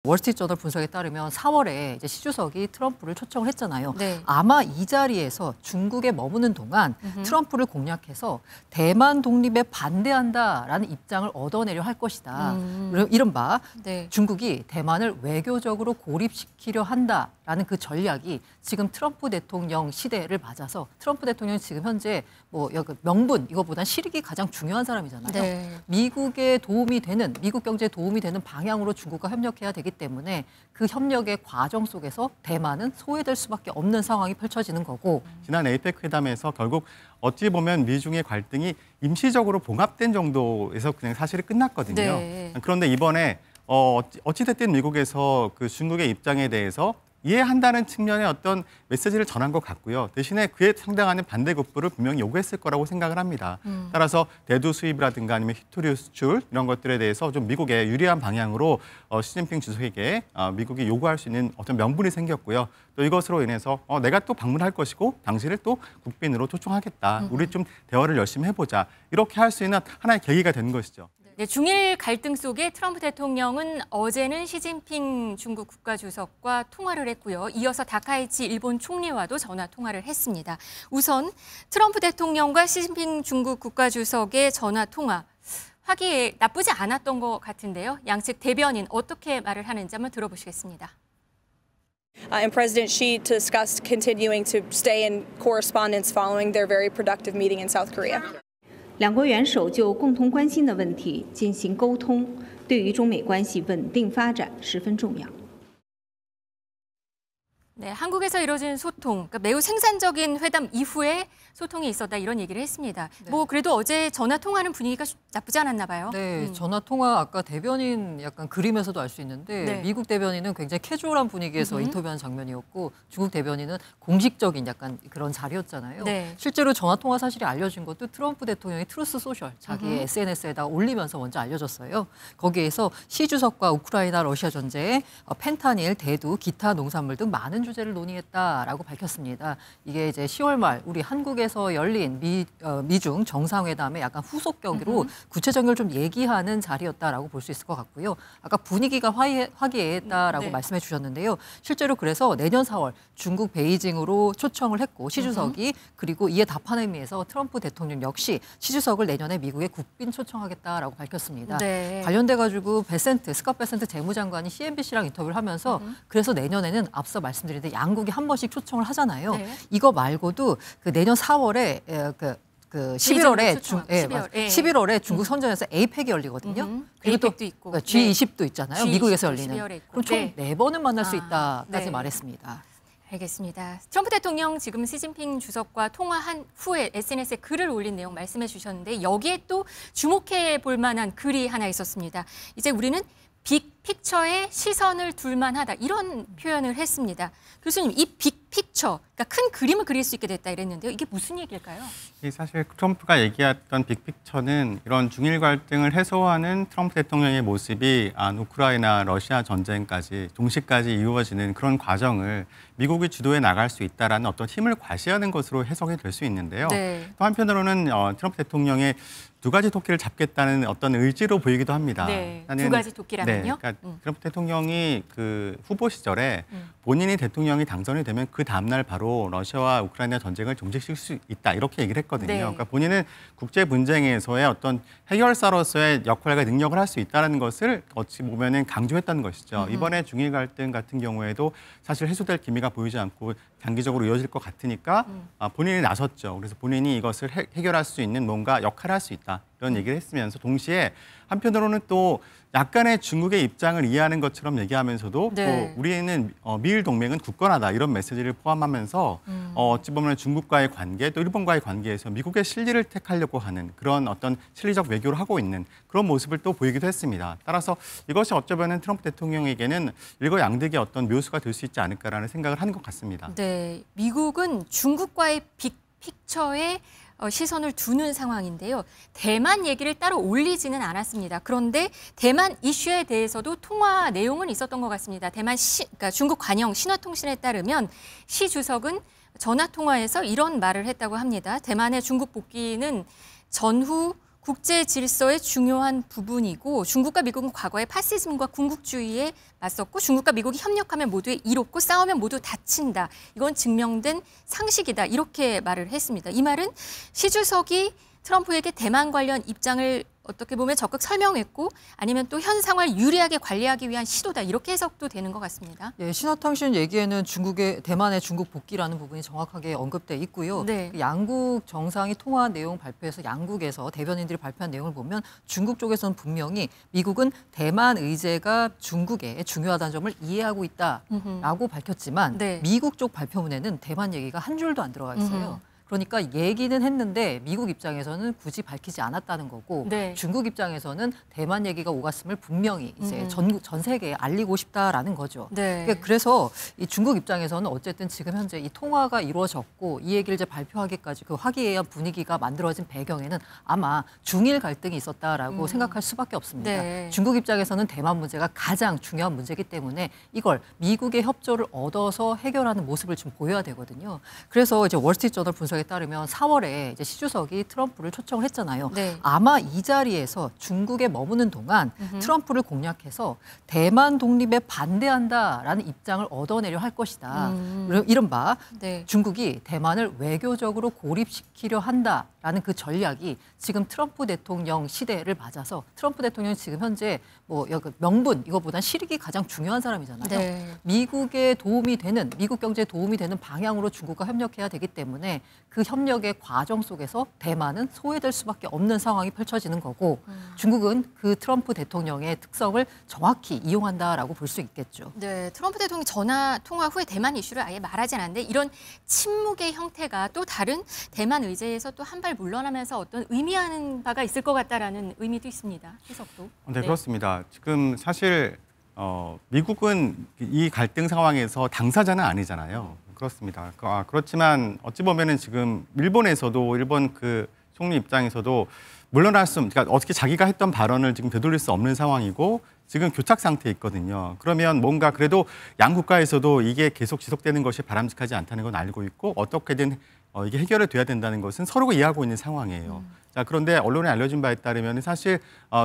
월스트리트저널 분석에 따르면 4월에 이제 시 주석이 트럼프를 초청을 했잖아요. 네. 아마 이 자리에서 중국에 머무는 동안 트럼프를 공략해서 대만 독립에 반대한다라는 입장을 얻어내려 할 것이다. 이른바 네. 중국이 대만을 외교적으로 고립시키려 한다라는 그 전략이 지금 트럼프 대통령 시대를 맞아서 트럼프 대통령이 지금 현재 뭐 명분 이거보단 실익이 가장 중요한 사람이잖아요. 네. 미국에 도움이 되는 미국 경제에 도움이 되는 방향으로 중국과 협력해야 되기 때문에 그 협력의 과정 속에서 대만은 소외될 수밖에 없는 상황이 펼쳐지는 거고. 지난 에이펙 회담에서 결국 어찌 보면 미중의 갈등이 임시적으로 봉합된 정도에서 그냥 사실이 끝났거든요. 네. 그런데 이번에 어찌됐든 미국에서 그 중국의 입장에 대해서 이해한다는 측면의 어떤 메시지를 전한 것 같고요. 대신에 그에 상당하는 반대급부를 분명히 요구했을 거라고 생각을 합니다. 따라서 대두 수입이라든가 아니면 히토류 수출 이런 것들에 대해서 좀 미국에 유리한 방향으로 시진핑 주석에게 미국이 요구할 수 있는 어떤 명분이 생겼고요. 또 이것으로 인해서 내가 또 방문할 것이고 당신을 또 국빈으로 초청하겠다. 우리 좀 대화를 열심히 해보자. 이렇게 할 수 있는 하나의 계기가 되는 것이죠. 네, 중일 갈등 속에 트럼프 대통령은 어제는 시진핑 중국 국가주석과 통화를 했고요. 이어서 다카이치 일본 총리와도 전화 통화를 했습니다. 우선 트럼프 대통령과 시진핑 중국 국가주석의 전화 통화. 화기에 나쁘지 않았던 것 같은데요. 양측 대변인 어떻게 말을 하는지 한번 들어보시겠습니다. And President Xi discussed continuing to stay in correspondence following their very productive meeting in South Korea. 两国元首就共同关心的问题进行沟通，对于中美关系稳定发展十分重要。 네, 한국에서 이뤄진 소통, 그러니까 매우 생산적인 회담 이후에 소통이 있었다 이런 얘기를 했습니다. 네. 뭐 그래도 어제 전화 통화하는 분위기가 나쁘지 않았나 봐요. 네, 전화 통화 아까 대변인 약간 그림에서도 알 수 있는데 네. 미국 대변인은 굉장히 캐주얼한 분위기에서 인터뷰한 장면이었고 중국 대변인은 공식적인 약간 그런 자리였잖아요. 네. 실제로 전화 통화 사실이 알려진 것도 트럼프 대통령이 트루스 소셜 자기의 SNS에다가 올리면서 먼저 알려졌어요. 거기에서 시 주석과 우크라이나 러시아 전쟁, 펜타닐, 대두, 기타 농산물 등 많은 주제를 논의했다라고 밝혔습니다. 이게 이제 10월 말 우리 한국에서 열린 미중 정상회담의 약간 후속격으로 구체적인 걸 좀 얘기하는 자리였다라고 볼 수 있을 것 같고요. 아까 분위기가 화기애애했다라고 네. 말씀해 주셨는데요. 실제로 그래서 내년 4월 중국 베이징으로 초청을 했고 시 주석이 그리고 이에 답하는 의미에서 트럼프 대통령 역시 시 주석을 내년에 미국에 국빈 초청하겠다라고 밝혔습니다. 네. 관련돼 가지고 스캇 베센트 재무장관이 CNBC랑 인터뷰를 하면서 그래서 내년에는 앞서 말씀드린 양국이 한 번씩 초청을 하잖아요. 네. 이거 말고도 그 내년 4월에 그 11월에 11월에 중국 선전에서 에이펙이 열리거든요. 그리고 또 에이펙도 있고. G20도 있잖아요. G20 미국에서 12월에 열리는. 있고. 그럼 총 네. 4번은 만날 수 있다까지 네. 말했습니다. 알겠습니다. 트럼프 대통령 지금 시진핑 주석과 통화한 후에 SNS에 글을 올린 내용 말씀해 주셨는데 여기에 또 주목해 볼 만한 글이 하나 있었습니다. 이제 우리는 빅픽처에 시선을 둘만 하다 이런 표현을 했습니다. 교수님, 이 빅픽처, 그러니까 큰 그림을 그릴 수 있게 됐다 이랬는데요. 이게 무슨 얘기일까요? 이 사실 트럼프가 얘기했던 빅픽처는 이런 중일 갈등을 해소하는 트럼프 대통령의 모습이 우크라이나 러시아 전쟁까지 동시까지 이루어지는 그런 과정을 미국이 주도해 나갈 수 있다라는 어떤 힘을 과시하는 것으로 해석이 될 수 있는데요. 네. 또 한편으로는 트럼프 대통령의 두 가지 토끼를 잡겠다는 어떤 의지로 보이기도 합니다. 네, 두 가지 토끼라면요? 네, 그러니까 트럼프 대통령이 그 후보 시절에 본인이 대통령이 당선이 되면 그 다음날 바로 러시아와 우크라이나 전쟁을 종식시킬 수 있다 이렇게 얘기를 했거든요. 네. 그러니까 본인은 국제 분쟁에서의 어떤 해결사로서의 역할과 능력을 할 수 있다는 것을 어찌 보면은 강조했다는 것이죠. 이번에 중일 갈등 같은 경우에도 사실 해소될 기미가 보이지 않고 단기적으로 이어질 것 같으니까 본인이 나섰죠. 그래서 본인이 이것을 해결할 수 있는 뭔가 역할을 할 수 있다. 이런 얘기를 했으면서 동시에 한편으로는 또 약간의 중국의 입장을 이해하는 것처럼 얘기하면서도 네. 또 우리는 미일 동맹은 굳건하다 이런 메시지를 포함하면서 어찌 보면 중국과의 관계 또 일본과의 관계에서 미국의 실리를 택하려고 하는 그런 어떤 실리적 외교를 하고 있는 그런 모습을 또 보이기도 했습니다. 따라서 이것이 어쩌면 트럼프 대통령에게는 일거양득의 어떤 묘수가 될 수 있지 않을까라는 생각을 하는 것 같습니다. 네, 미국은 중국과의 빅픽처에 시선을 두는 상황인데요. 대만 얘기를 따로 올리지는 않았습니다. 그런데 대만 이슈에 대해서도 통화 내용은 있었던 것 같습니다. 그러니까 중국 관영 신화통신에 따르면 시 주석은 전화 통화에서 이런 말을 했다고 합니다. 대만의 중국 복귀는 전후 국제 질서의 중요한 부분이고 중국과 미국은 과거에 파시즘과 군국주의에 맞섰고 중국과 미국이 협력하면 모두 이롭고 싸우면 모두 다친다. 이건 증명된 상식이다. 이렇게 말을 했습니다. 이 말은 시 주석이 트럼프에게 대만 관련 입장을 어떻게 보면 적극 설명했고 아니면 또 현 상황을 유리하게 관리하기 위한 시도다. 이렇게 해석도 되는 것 같습니다. 예, 신화통신 얘기에는 대만의 중국 복귀라는 부분이 정확하게 언급돼 있고요. 네. 양국 정상이 통화한 내용 발표에서 양국에서 대변인들이 발표한 내용을 보면 중국 쪽에서는 분명히 미국은 대만 의제가 중국에 중요하다는 점을 이해하고 있다라고 밝혔지만 네. 미국 쪽 발표문에는 대만 얘기가 한 줄도 안 들어가 있어요. 그러니까 얘기는 했는데 미국 입장에서는 굳이 밝히지 않았다는 거고 네. 중국 입장에서는 대만 얘기가 오갔음을 분명히 이제 전 세계에 알리고 싶다라는 거죠. 네. 그러니까 그래서 이 중국 입장에서는 어쨌든 지금 현재 이 통화가 이루어졌고 이 얘기를 이제 발표하기까지 그 화기애애한 분위기가 만들어진 배경에는 아마 중일 갈등이 있었다라고 생각할 수밖에 없습니다. 네. 중국 입장에서는 대만 문제가 가장 중요한 문제이기 때문에 이걸 미국의 협조를 얻어서 해결하는 모습을 좀 보여야 되거든요. 그래서 이제 월스트리트저널 분석에 따르면 4월에 이제 시 주석이 트럼프를 초청을 했잖아요. 네. 아마 이 자리에서 중국에 머무는 동안 트럼프를 공략해서 대만 독립에 반대한다라는 입장을 얻어내려 할 것이다. 이른바 네. 중국이 대만을 외교적으로 고립시키려 한다라는 그 전략이 지금 트럼프 대통령 시대를 맞아서 트럼프 대통령이 지금 현재 뭐 명분 이거보단 실익이 가장 중요한 사람이잖아요. 네. 미국에 도움이 되는 미국 경제에 도움이 되는 방향으로 중국과 협력해야 되기 때문에 그 협력의 과정 속에서 대만은 소외될 수밖에 없는 상황이 펼쳐지는 거고 중국은 그 트럼프 대통령의 특성을 정확히 이용한다라고 볼 수 있겠죠. 네, 트럼프 대통령이 전화 통화 후에 대만 이슈를 아예 말하지 않았는데 이런 침묵의 형태가 또 다른 대만 의제에서 또 한 발 물러나면서 어떤 의미하는 바가 있을 것 같다라는 의미도 있습니다. 해석도. 네, 그렇습니다. 지금 사실 미국은 이 갈등 상황에서 당사자는 아니잖아요. 그렇습니다. 그렇지만 어찌 보면은 지금 일본에서도 일본 그 총리 입장에서도 물러날 그러니까 어떻게 자기가 했던 발언을 지금 되돌릴 수 없는 상황이고 지금 교착 상태에 있거든요. 그러면 뭔가 그래도 양 국가에서도 이게 계속 지속되는 것이 바람직하지 않다는 건 알고 있고 어떻게든 이게 해결이 돼야 된다는 것은 서로가 이해하고 있는 상황이에요. 자, 그런데 언론에 알려진 바에 따르면 사실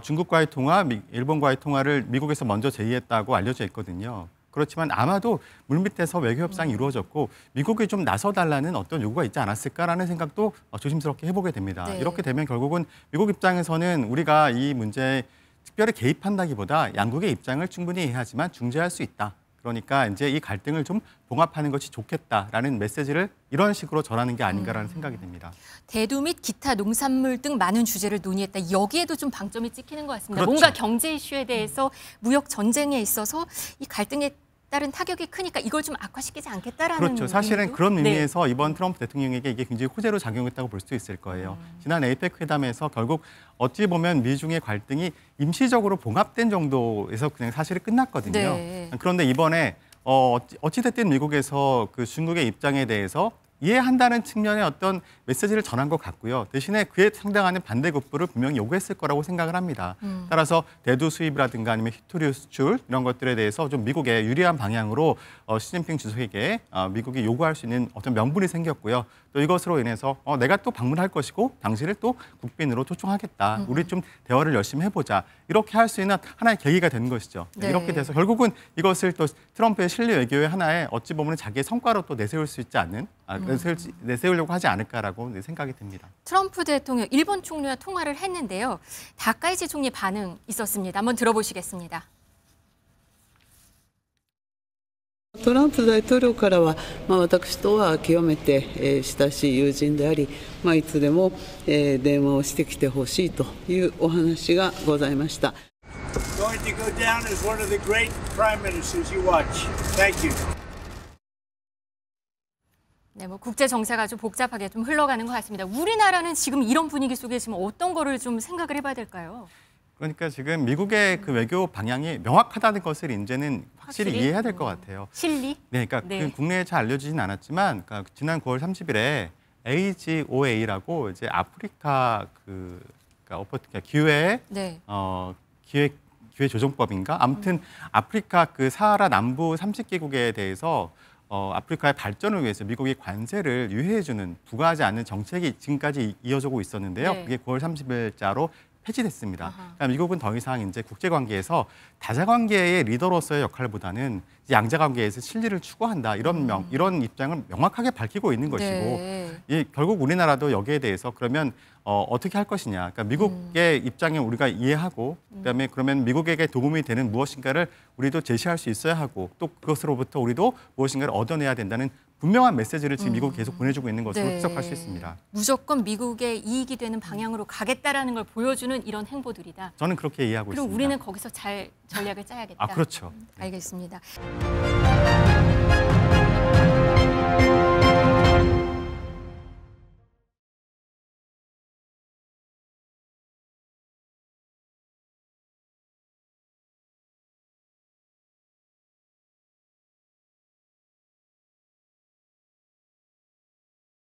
중국과의 통화, 일본과의 통화를 미국에서 먼저 제의했다고 알려져 있거든요. 그렇지만 아마도 물밑에서 외교 협상이 이루어졌고 미국이 좀 나서달라는 어떤 요구가 있지 않았을까라는 생각도 조심스럽게 해보게 됩니다. 네. 이렇게 되면 결국은 미국 입장에서는 우리가 이 문제에 특별히 개입한다기보다 양국의 입장을 충분히 이해하지만 중재할 수 있다. 그러니까 이제 이 갈등을 좀 봉합하는 것이 좋겠다라는 메시지를 이런 식으로 전하는 게 아닌가라는 생각이 듭니다. 대두 및 기타 농산물 등 많은 주제를 논의했다. 여기에도 좀 방점이 찍히는 것 같습니다. 그렇죠. 뭔가 경제 이슈에 대해서 무역 전쟁에 있어서 이 갈등에 따른 타격이 크니까 이걸 좀 악화시키지 않겠다라는 그렇죠. 사실은 의미도? 그런 네. 의미에서 이번 트럼프 대통령에게 이게 굉장히 호재로 작용했다고 볼 수 있을 거예요. 지난 에이펙 회담에서 결국 어찌 보면 미중의 갈등이 임시적으로 봉합된 정도에서 그냥 사실이 끝났거든요. 네. 그런데 이번에 어찌됐든 미국에서 그 중국의 입장에 대해서 이해한다는 측면의 어떤 메시지를 전한 것 같고요. 대신에 그에 상당하는 반대급부를 분명히 요구했을 거라고 생각을 합니다. 따라서 대두 수입이라든가 아니면 히토류 수출 이런 것들에 대해서 좀 미국에 유리한 방향으로 시진핑 주석에게 미국이 요구할 수 있는 어떤 명분이 생겼고요. 또 이것으로 인해서 내가 또 방문할 것이고 당신을 또 국빈으로 초청하겠다. 우리 좀 대화를 열심히 해보자. 이렇게 할 수 있는 하나의 계기가 된 것이죠. 네. 이렇게 돼서 결국은 이것을 또 트럼프의 실리 외교의 하나의 어찌 보면 자기의 성과로 또 내세울 수 있지 않는 내세우려고 하지 않을까라고 생각이 듭니다. 트럼프 대통령 일본 총리와 통화를 했는데요. 다카이치 총리 반응 있었습니다. 한번 들어보시겠습니다. トランプ大統領からは、私とは極めて、親しい友人であり、いつでも、電話をしてきてほしいというお話がございました。 Going to go down as one of the great prime ministers you watch. Thank you. 네, 뭐 국제 정세가 좀 복잡하게 좀 흘러가는 것 같습니다. 우리나라는 지금 이런 분위기 속에 지금 어떤 거를 좀 생각을 해봐야 될까요? 그러니까 지금 미국의 그 외교 방향이 명확하다는 것을 이제는 확실히 이해해야 될 것 같아요. 실리? 네, 그러니까 네. 그 국내에 잘 알려지진 않았지만, 그러니까 지난 9월 30일에 AGOA라고 이제 아프리카 그러니까 기회 네. 기회 조정법인가? 아무튼 아프리카 그 사하라 남부 30개국에 대해서 아프리카의 발전을 위해서 미국이 관세를 유예해주는 부과하지 않는 정책이 지금까지 이어지고 있었는데요. 네. 그게 9월 30일자로 폐지됐습니다. 그러니까 미국은 더 이상 이제 국제관계에서 다자관계의 리더로서의 역할보다는 양자관계에서 실리를 추구한다 이런 입장을 명확하게 밝히고 있는 것이고 네. 결국 우리나라도 여기에 대해서 그러면 어떻게 할 것이냐. 그러니까 미국의 입장에 우리가 이해하고 그다음에 그러면 미국에게 도움이 되는 무엇인가를 우리도 제시할 수 있어야 하고 또 그것으로부터 우리도 무엇인가를 얻어내야 된다는 분명한 메시지를 지금 미국이 계속 보내주고 있는 것으로 네. 해석할 수 있습니다. 무조건 미국의 이익이 되는 방향으로 가겠다라는 걸 보여주는 이런 행보들이다. 저는 그렇게 이해하고 그럼 있습니다. 우리는 거기서 잘 전략을 짜야겠다. 그렇죠. 알겠습니다.